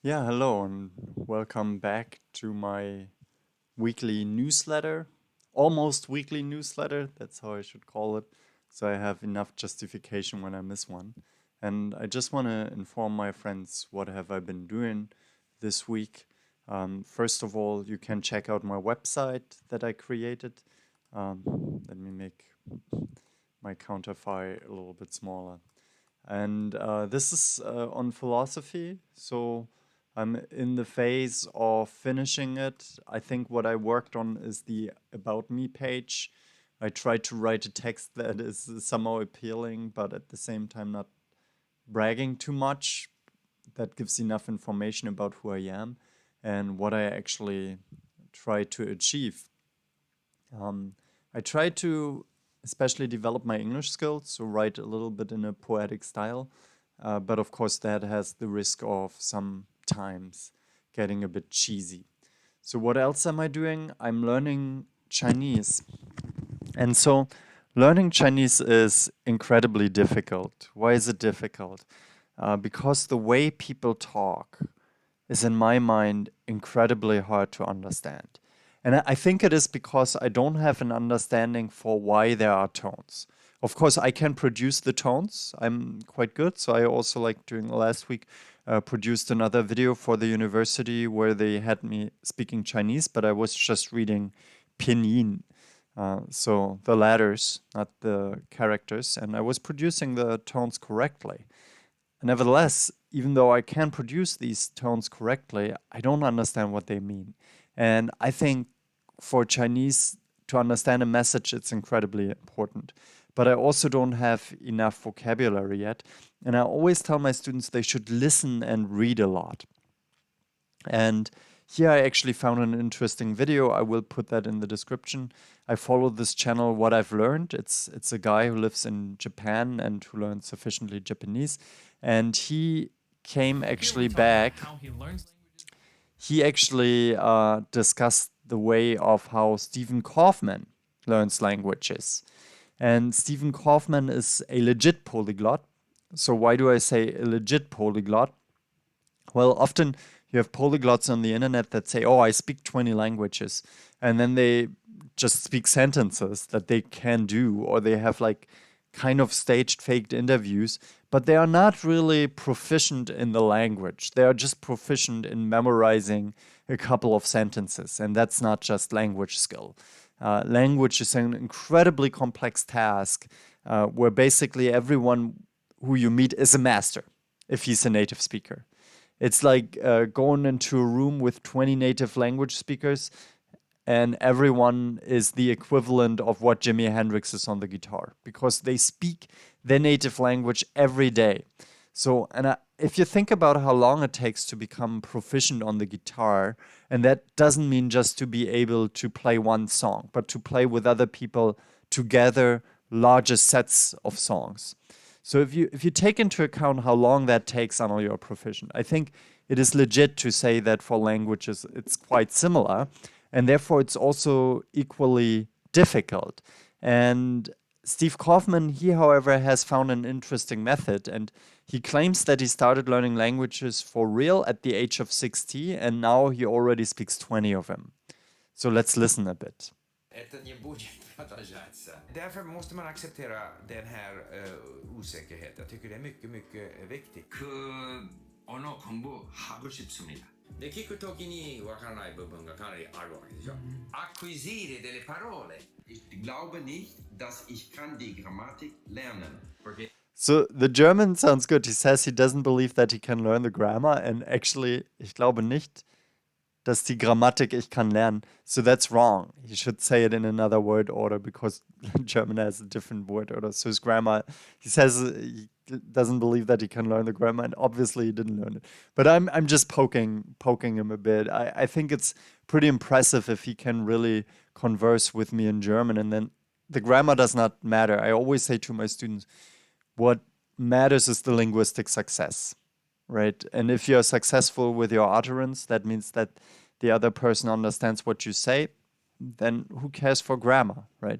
Yeah, hello and welcome back to my weekly newsletter, almost weekly newsletter. That's how I should call it. So I have enough justification when I miss one. And I just want to inform my friends what have I been doing this week. First of all, you can check out my website that I created. Let me make my counterfile a little bit smaller. And this is on philosophy. So I'm in the phase of finishing it. I think what I worked on is the About Me page. I tried to write a text that is somehow appealing, but at the same time not bragging too much. That gives enough information about who I am and what I actually try to achieve. Um, I try to especially develop my English skills, so write a little bit in a poetic style. But of course, that has the risk of sometimes getting a bit cheesy. So, what else am I doing? I'm learning Chinese. And so, learning Chinese is incredibly difficult. Why is it difficult? Because the way people talk is, in my mind, incredibly hard to understand. And I think it is because I don't have an understanding for why there are tones. Of course, I can produce the tones. I'm quite good. So I also, like during last week, produced another video for the university where they had me speaking Chinese, but I was just reading pinyin. So the letters, not the characters, and I was producing the tones correctly. Nevertheless, even though I can produce these tones correctly, I don't understand what they mean. And I think for Chinese to understand a message, it's incredibly important. But I also don't have enough vocabulary yet. And I always tell my students they should listen and read a lot. And here I actually found an interesting video. I will put that in the description. I follow this channel, What I've Learned. It's a guy who lives in Japan and who learned sufficiently Japanese. And he came actually back. He actually discussed the way of how Stephen Kaufman learns languages. And Stephen Kaufman is a legit polyglot. So why do I say a legit polyglot? Well, often you have polyglots on the internet that say, oh, I speak 20 languages. And then they just speak sentences that they can do, or they have like kind of staged, faked interviews, but they are not really proficient in the language. They are just proficient in memorizing a couple of sentences. And that's not just language skill. Language is an incredibly complex task where basically everyone who you meet is a master if he's a native speaker. It's like going into a room with 20 native language speakers, and everyone is the equivalent of what Jimi Hendrix is on the guitar because they speak their native language every day. So, if you think about how long it takes to become proficient on the guitar, and that doesn't mean just to be able to play one song, but to play with other people together larger sets of songs. So if you take into account how long that takes on your proficient, I think it is legit to say that for languages it's quite similar, and therefore it's also equally difficult. And Steve Kaufman, he, however, has found an interesting method, and he claims that he started learning languages for real at the age of 60, and now he already speaks 20 of them. So let's listen a bit. Därför måste man acceptera den här osäkerheten. Jag tycker det är mycket, mycket viktigt. 언어 공부하고 싶습니다. 네, 聞くときにわからない部分がかなりあるわけでしょ。Acquisire delle parole. Ich glaube nicht, dass ich kann die Grammatik lernen. So the German sounds good. He says he doesn't believe that he can learn the grammar, and actually, ich glaube nicht, dass die Grammatik ich kann lernen. So that's wrong. He should say it in another word order because German has a different word order. So his grammar, he says he doesn't believe that he can learn the grammar, and obviously he didn't learn it. But I'm just poking him a bit. I think it's pretty impressive if he can really converse with me in German, and then the grammar does not matter. I always say to my students, what matters is the linguistic success, right? And if you're successful with your utterance, that means that the other person understands what you say, then who cares for grammar, right?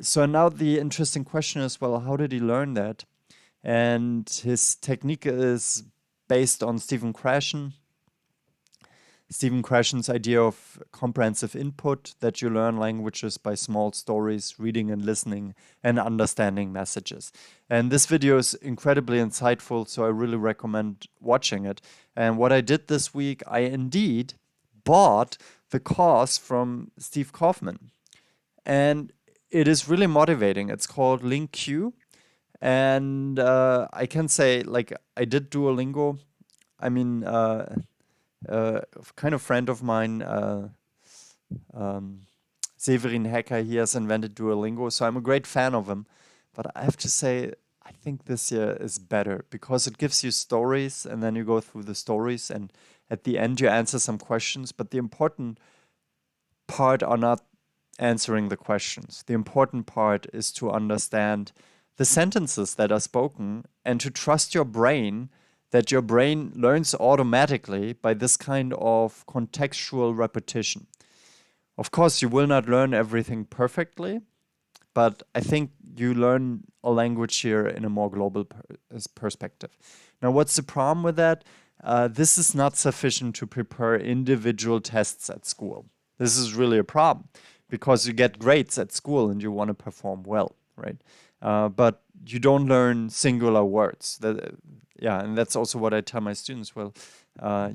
So now the interesting question is, well, how did he learn that? And his technique is based on Stephen Krashen. Stephen Krashen's idea of comprehensive input, that you learn languages by small stories, reading and listening, and understanding messages. And this video is incredibly insightful, so I really recommend watching it. And what I did this week, I indeed bought the course from Steve Kaufman. And it is really motivating. It's called LinkQ. And I can say, like, I did Duolingo. I mean, kind of friend of mine, Severin Hacker, he has invented Duolingo, so I'm a great fan of him. But I have to say, I think this year is better because it gives you stories and then you go through the stories and at the end you answer some questions. But the important part are not answering the questions. The important part is to understand the sentences that are spoken and to trust your brain, that your brain learns automatically by this kind of contextual repetition. Of course, you will not learn everything perfectly, but I think you learn a language here in a more global perspective. Now, what's the problem with that? This is not sufficient to prepare individual tests at school. This is really a problem because you get grades at school and you want to perform well, right? But you don't learn singular words. Yeah, and that's also what I tell my students. Well,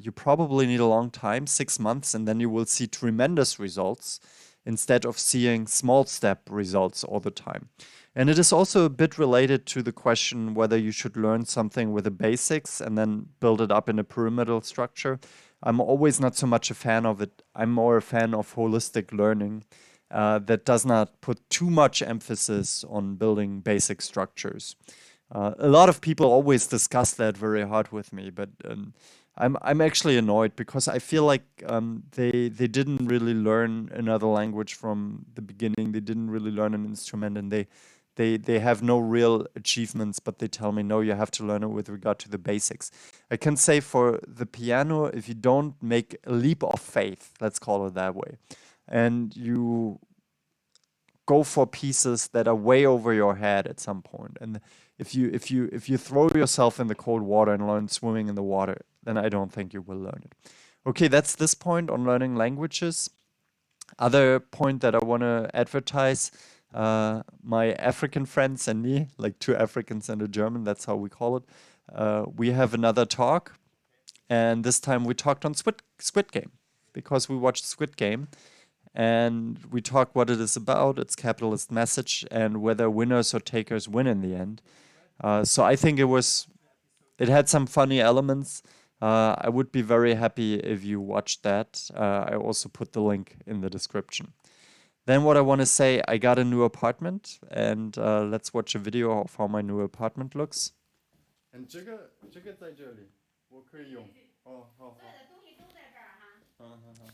you probably need a long time, 6 months, and then you will see tremendous results instead of seeing small step results all the time. And it is also a bit related to the question whether you should learn something with the basics and then build it up in a pyramidal structure. I'm always not so much a fan of it. I'm more a fan of holistic learning that does not put too much emphasis on building basic structures. A lot of people always discuss that very hard with me, but I'm actually annoyed because I feel like they didn't really learn another language from the beginning. They didn't really learn an instrument, and they have no real achievements. But they tell me, no, you have to learn it with regard to the basics. I can say for the piano, if you don't make a leap of faith, let's call it that way, and you go for pieces that are way over your head at some point, and if you throw yourself in the cold water and learn swimming in the water, then I don't think you will learn it. Okay, that's this point on learning languages. Other point that I want to advertise, my African friends and me, like two Africans and a German, that's how we call it. We have another talk, and this time we talked on Squid Game because we watched Squid Game. And we talk what it is about, its capitalist message, and whether winners or takers win in the end. So I think it had some funny elements. I would be very happy if you watched that. I also put the link in the description. Then what I want to say, I got a new apartment, and let's watch a video of how my new apartment looks. And 这个在这里，我可以用。哦，好好。所有的东西都在这儿哈。好。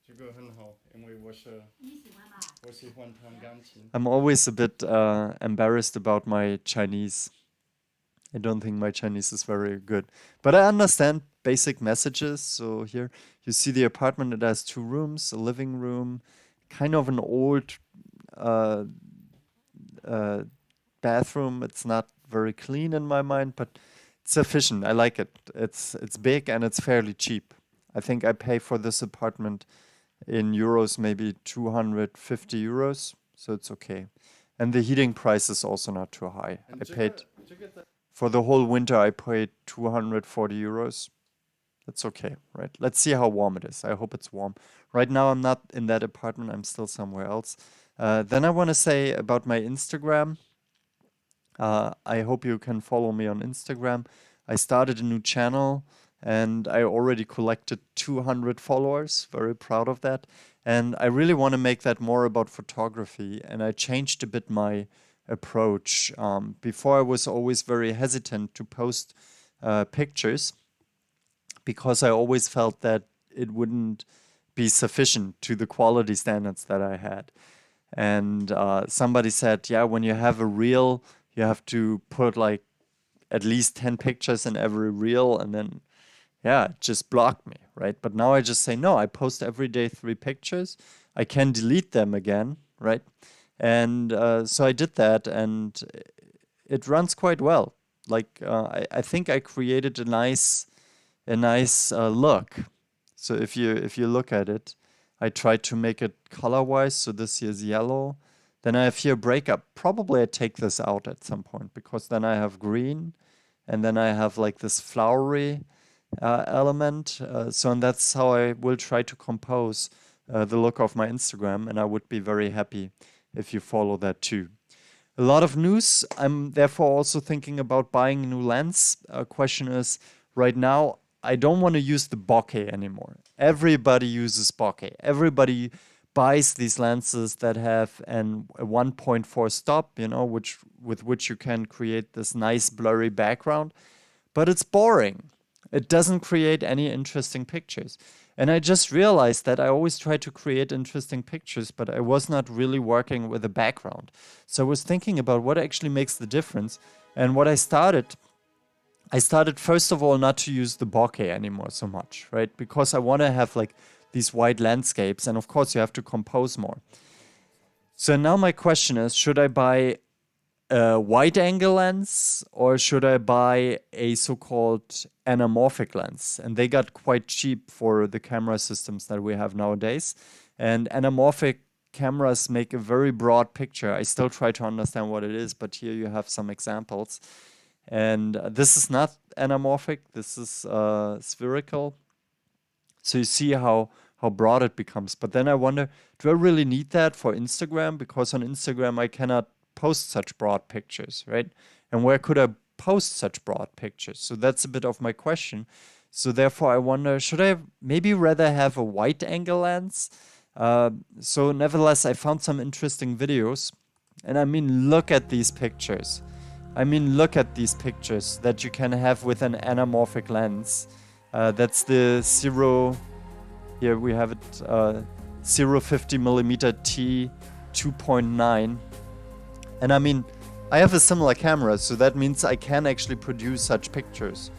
这个很好，因为我喜欢弹钢琴。I'm always a bit embarrassed about my Chinese. I don't think my Chinese is very good, but I understand basic messages. So here you see the apartment. It has 2 rooms, a living room, kind of an old bathroom. It's not very clean in my mind, but it's efficient. I like it. It's big and it's fairly cheap. I think I pay for this apartment in euros, maybe 250 euros, so it's okay. And the heating price is also not too high. I paid, for the whole winter, I paid 240 euros. That's okay, right? Let's see how warm it is. I hope it's warm. Right now, I'm not in that apartment. I'm still somewhere else. Then I want to say about my Instagram. I hope you can follow me on Instagram. I started a new channel and I already collected 200 followers. Very proud of that. And I really want to make that more about photography. And I changed a bit my approach. Before I was always very hesitant to post pictures because I always felt that it wouldn't be sufficient to the quality standards that I had. And somebody said, yeah, when you have a reel, you have to put like at least 10 pictures in every reel, and then yeah, it just blocked me, right? But now I just say, no, I post every day 3 pictures. I can delete them again, right? And so I did that, and it runs quite well. Like I think I created a nice look. So if you look at it, I tried to make it color-wise. So this here is yellow. Then I have here breakup. Probably I take this out at some point because then I have green, and then I have like this flowery element. So and that's how I will try to compose the look of my Instagram, and I would be very happy if you follow that too. A lot of news. I'm therefore also thinking about buying a new lens. Question is, right now, I don't want to use the bokeh anymore. Everybody uses bokeh. Everybody buys these lenses that have a 1.4 stop, which with which you can create this nice blurry background. But it's boring. It doesn't create any interesting pictures. And I just realized that I always try to create interesting pictures, but I was not really working with a background. So I was thinking about what actually makes the difference. And what I started first of all not to use the bokeh anymore so much, right? Because I want to have like these white landscapes. And of course, you have to compose more. So now my question is, should I buy a wide angle lens or should I buy a so-called anamorphic lens? And they got quite cheap for the camera systems that we have nowadays. And anamorphic cameras make a very broad picture. I still try to understand what it is, but here you have some examples. And this is not anamorphic, this is spherical. So you see how broad it becomes. But then I wonder, do I really need that for Instagram? Because on Instagram I cannot post such broad pictures, right? And where could I post such broad pictures? So that's a bit of my question. So therefore I wonder, should I maybe rather have a wide angle lens? So nevertheless, I found some interesting videos. And I mean, look at these pictures. Look at these pictures that you can have with an anamorphic lens. That's the Sirui, here we have it, 050mm T 2.9. And I have a similar camera, so that means I can actually produce such pictures.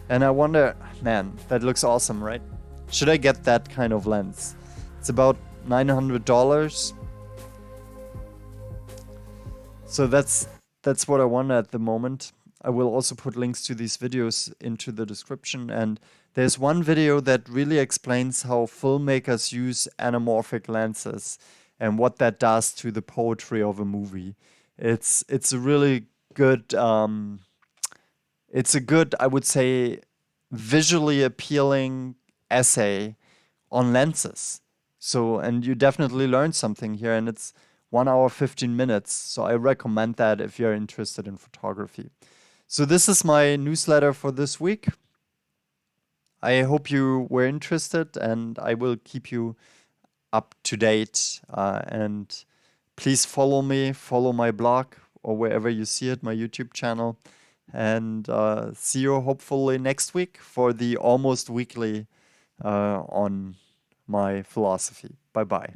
And I wonder, man, that looks awesome, right? Should I get that kind of lens? It's about $900. So that's what I wonder at the moment. I will also put links to these videos into the description. And there's one video that really explains how filmmakers use anamorphic lenses and what that does to the poetry of a movie. It's a really good, it's a good, I would say, visually appealing essay on lenses. So, and you definitely learn something here, and it's 1 hour, 15 minutes. So I recommend that if you're interested in photography. So this is my newsletter for this week. I hope you were interested, and I will keep you up to date. And please follow me, follow my blog, or wherever you see it, my YouTube channel. And see you hopefully next week for the almost weekly on my philosophy. Bye-bye.